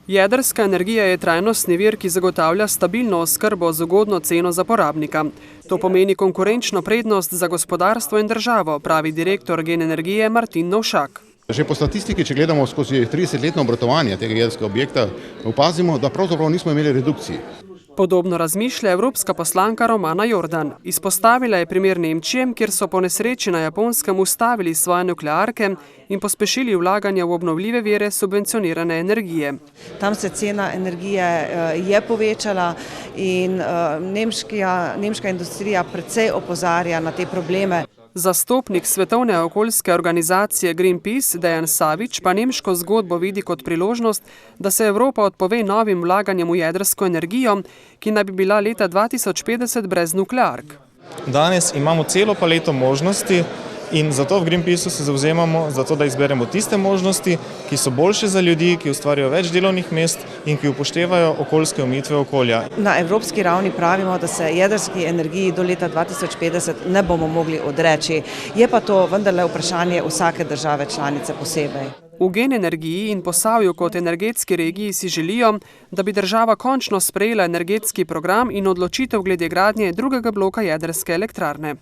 Jedrska energija je trajnostni vir, ki zagotavlja stabilno oskrbo z ugodno ceno za porabnika. To pomeni konkurenčno prednost za gospodarstvo in državo, pravi direktor Gen energije Martin Novšak. Že po statistiki, če gledamo skozi 30-letno obratovanje tega jedrskega objekta, opazimo, da pravzaprav nismo imeli redukcij. Podobno razmišlja evropska poslanka Romana Jordan. Izpostavila je primer Nemčije, kjer so po nesreči na Japonskem ustavili svoje nuklearke in pospešili vlaganja v obnovljive vire subvencionirane energije. Tam se cena energije je povečala in nemška industrija precej opozarja na te probleme. Zastopnik Svetovne okoljske organizacije Greenpeace Dejan Savič pa nemško zgodbo vidi kot priložnost, da se Evropa odpove novim vlaganjem v jedrsko energijo, ki naj bi bila leta 2050 brez nukleark. Danes imamo celo paleto možnosti in zato v Greenpeaceu se zavzemamo, zato da izberemo tiste možnosti, ki so boljše za ljudi, ki ustvarjajo več delovnih mest in ki upoštevajo okoljske omejitve okolja. Na evropski ravni pravimo, da se jedrski energiji do leta 2050 ne bomo mogli odreči. Je pa to vendarle vprašanje vsake države članice posebej. V Gen energiji in Posavju kot energetski regiji si želijo, da bi država končno sprejela energetski program in odločitev glede gradnje drugega bloka jedrske elektrarne.